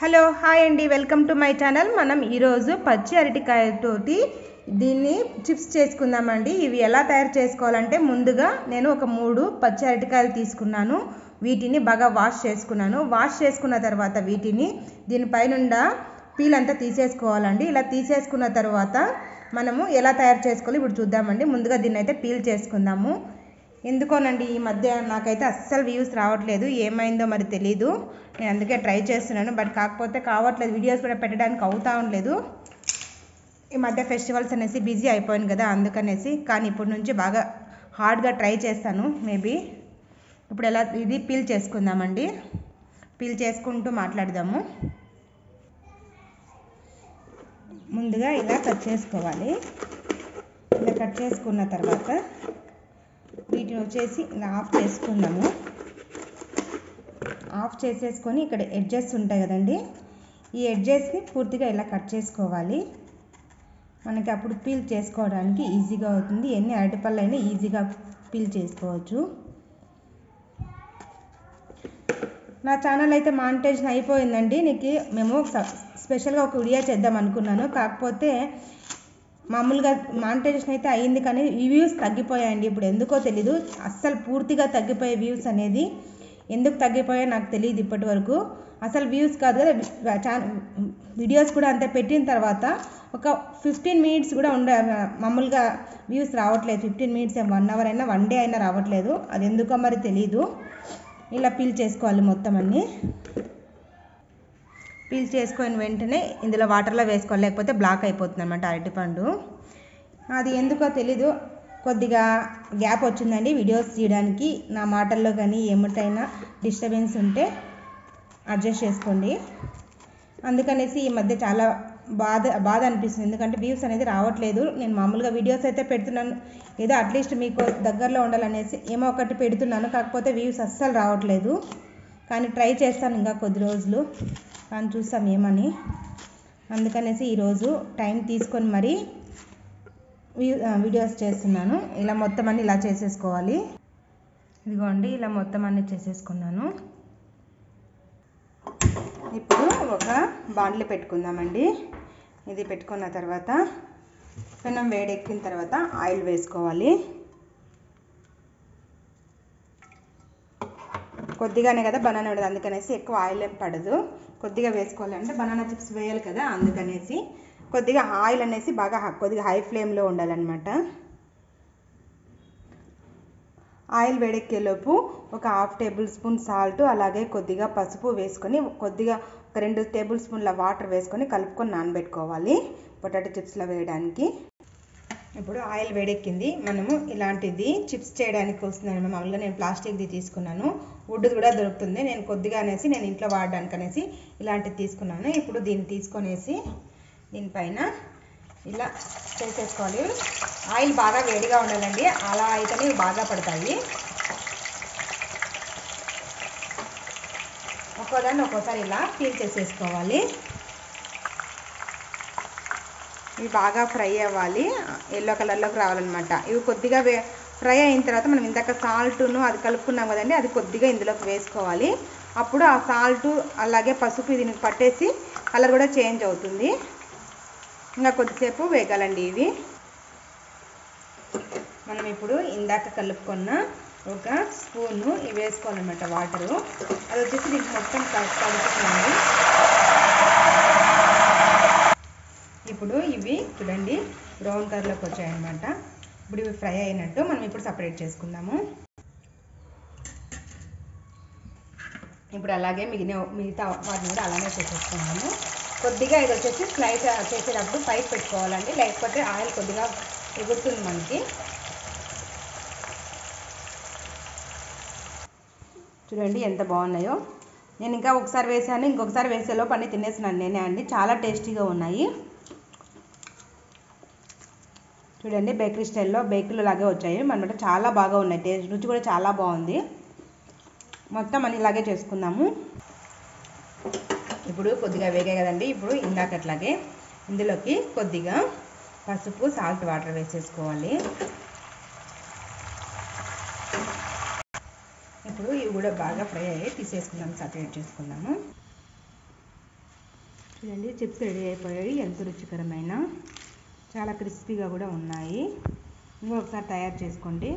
Hello hi అండి, welcome to my channel. మనం ఈరోజు పచ్చి అరటికాయతోటి దీన్ని చిప్స్ చేసుకుందామండి. ఇవి ఎలా తయారు చేసుకోవాలంటే, ముందుగా నేను ఒక 3 పచ్చి అరటికాయలు తీసుకున్నాను. వీటిని బాగా వాష్ చేసుకున్నాను. వాష్ చేసుకున్న తర్వాత వీటిని దీనిపైనుండా పీల్ అంతా తీసేసుకోవాలండి. ఇలా తీసేసుకున్న తర్వాత మనము ఎలా తయారు చేసుకోవాలి ఇప్పుడు చూద్దామండి. ముందుగా దీన్ని అయితే పీల్ చేసుకుందాము. ఎందుకోనండి ఈ మధ్య నాకైతే అస్సలు వ్యూస్ రావట్లేదు, ఏమైందో మరి తెలీదు. నేను అందుకే ట్రై చేస్తున్నాను, బట్ కాకపోతే కావట్లేదు. వీడియోస్ కూడా పెట్టడానికి అవుతా ఉండలేదు. ఈ మధ్య ఫెస్టివల్స్ అనేసి బిజీ అయిపోయాను కదా, అందుకనేసి. కానీ ఇప్పటి నుంచి బాగా హార్డ్గా ట్రై చేస్తాను. మేబీ ఇప్పుడు ఎలా ఇది పీల్ చేసుకుందామండి. పీల్ చేసుకుంటూ మాట్లాడదాము. ముందుగా ఇలా కట్ చేసుకోవాలి. ఇలా కట్ చేసుకున్న తర్వాత వీటిని వచ్చేసి ఇలా ఆఫ్ చేసుకుందాము. ఆఫ్ చేసేసుకొని ఇక్కడ ఎడ్జెస్ ఉంటాయి కదండి, ఈ ఎడ్జెస్ని పూర్తిగా ఇలా కట్ చేసుకోవాలి. మనకి అప్పుడు పీల్ చేసుకోవడానికి ఈజీగా అవుతుంది. ఎన్ని అరటిపళ్ళు అయినా ఈజీగా పీల్ చేసుకోవచ్చు. నా ఛానల్ అయితే మానిటైజేషన్ అయిపోయిందండి. నీకు మేము స్పెషల్గా ఒక వీడియో చేద్దాం అనుకున్నాను, కాకపోతే మామూలుగా మానిటైజేషన్ అయితే అయ్యింది, కానీ వ్యూస్ తగ్గిపోయాయండి. ఇప్పుడు ఎందుకో తెలీదు, అస్సలు పూర్తిగా తగ్గిపోయే వ్యూస్ అనేది. ఎందుకు తగ్గిపోయాయో నాకు తెలియదు ఇప్పటి వరకు. అసలు వ్యూస్ కాదు కదా, వీడియోస్ కూడా అంతే పెట్టిన తర్వాత ఒక 15 మినిట్స్ కూడా మామూలుగా వ్యూస్ రావట్లేదు. 15 మినిట్స్ 1 అవర్ అయినా 1 డే అయినా రావట్లేదు. అది ఎందుకో మరి తెలీదు. ఇలా పీల్ చేసుకోవాలి మొత్తం అన్నీ. పీల్ చేసుకొని వెంటనే ఇందులో వాటర్లో వేసుకోవాలి, లేకపోతే బ్లాక్ అయిపోతుంది అన్నమాట అరటిపండు. అది ఎందుకో తెలీదు, కొద్దిగా గ్యాప్ వచ్చిందండి వీడియోస్ తీయడానికి. నా మాటల్లో కానీ ఏమిటైనా డిస్టర్బెన్స్ ఉంటే అడ్జస్ట్ చేసుకోండి. అందుకనేసి ఈ మధ్య చాలా బాధ అనిపిస్తుంది, ఎందుకంటే వ్యూస్ అనేది రావట్లేదు. నేను మామూలుగా వీడియోస్ అయితే పెడుతున్నాను, ఏదో అట్లీస్ట్ మీకు దగ్గరలో ఉండాలనేసి ఏమో ఒకటి పెడుతున్నాను, కాకపోతే వ్యూస్ అస్సలు రావట్లేదు. కానీ ట్రై చేస్తాను ఇంకా కొద్ది రోజులు, కానీ చూస్తాం ఏమని. అందుకనేసి ఈరోజు టైం తీసుకొని మరీ వీడియోస్ చేస్తున్నాను. ఇలా మొత్తం అన్ని ఇలా చేసేసుకోవాలి. ఇదిగోండి, ఇలా మొత్తం అన్ని చేసేసుకున్నాను. ఇప్పుడు ఒక బాండ్లీ పెట్టుకుందామండి. ఇది పెట్టుకున్న తర్వాత పెనం వేడెక్కిన తర్వాత ఆయిల్ వేసుకోవాలి. కొద్దిగానే కదా బనానా ఉండదు, అందుకనేసి ఎక్కువ ఆయిల్ ఏం పడదు. కొద్దిగా వేసుకోవాలి, అంటే బనానా చిప్స్ వేయాలి కదా, అందుకనేసి కొద్దిగా ఆయిల్ అనేసి బాగా కొద్దిగా హై ఫ్లేమ్లో ఉండాలన్నమాట. ఆయిల్ వేడెక్కేలోపు ఒక 1/2 టేబుల్ స్పూన్ సాల్ట్, అలాగే కొద్దిగా పసుపు వేసుకొని, కొద్దిగా ఒక 2 టేబుల్ స్పూన్ల వాటర్ వేసుకొని కలుపుకొని నానబెట్టుకోవాలి పొటాటో చిప్స్లో వేయడానికి. ఇప్పుడు ఆయిల్ వేడెక్కింది. మనము ఇలాంటిది చిప్స్ చేయడానికి వస్తుందని మామూలుగా నేను ప్లాస్టిక్ది తీసుకున్నాను. వుడ్ కూడా దొరుకుతుంది. నేను కొద్దిగా అనేసి నేను ఇంట్లో వాడడానికి అనేసి ఇలాంటిది తీసుకున్నాను. ఇప్పుడు దీన్ని తీసుకొనేసి దీనిపైన ఇలా చేసేసుకోవాలి. ఆయిల్ బాగా వేడిగా ఉండాలండి, అలా అయితేనే బాగా పడతాయి. ఒక్కోదాన్ని ఒక్కోసారి ఇలా పీల్ చేసేసుకోవాలి. ఇవి బాగా ఫ్రై అవ్వాలి, ఎల్లో కలర్లోకి రావాలన్నమాట. ఇవి కొద్దిగా ఫ్రై అయిన తర్వాత మనం ఇందాక సాల్ట్ను అది కలుపుకున్నాం కదండి, అది కొద్దిగా ఇందులోకి వేసుకోవాలి. అప్పుడు ఆ సాల్ట్ అలాగే పసుపు దీనికి పట్టేసి కలర్ కూడా చేంజ్ అవుతుంది. ఇంకా కొద్దిసేపు వేగాలండి ఇవి. మనం ఇప్పుడు ఇందాక కలుపుకున్న ఒక స్పూను ఇవి వేసుకోవాలన్నమాట వాటరు. అది వచ్చేసి దీనికి మొత్తం కలుపుతున్నాము. ఇప్పుడు ఇవి చూడండి బ్రౌన్ కలర్లోకి వచ్చాయన్నమాట. ఇప్పుడు ఇవి ఫ్రై అయినట్టు మనం ఇప్పుడు సపరేట్ చేసుకుందాము. ఇప్పుడు అలాగే మిగతా వాటిని కూడా అలానే చేసేసుకున్నాము. కొద్దిగా ఇది వచ్చేసి స్లైస్ చేసేటప్పుడు పైకి పెట్టుకోవాలండి, లేకపోతే ఆయిల్ కొద్దిగా ఎగురుతుంది మనకి. చూడండి ఎంత బాగున్నాయో. నేను ఇంకా ఒకసారి వేసాను, ఇంకొకసారి వేసేలోపు అన్నీ తినేసినాను నేనే అండి. చాలా టేస్టీగా ఉన్నాయి. చూడండి బేకరీ స్టైల్లో బేకరీలో లాగే వచ్చాయి అనమాట. చాలా బాగా ఉన్నాయి, టేస్ట్ రుచి కూడా చాలా బాగుంది. మొత్తం అన్ని ఇలాగే చేసుకుందాము. ఇప్పుడు కొద్దిగా వేగాయి కదండి, ఇప్పుడు ఇందాకట్లాగే ఇందులోకి కొద్దిగా పసుపు సాల్ట్ వాటర్ వేసేసుకోవాలి. ఇప్పుడు ఇవి కూడా బాగా ఫ్రై అయ్యి తీసేసుకుందాం, సపరేట్ చేసుకుందాము. చూడండి చిప్స్ రెడీ అయిపోయాయి. ఎంత రుచికరమైన, చాలా క్రిస్పీగా కూడా ఉన్నాయి. ఇంకొకసారి తయారు చేసుకోండి.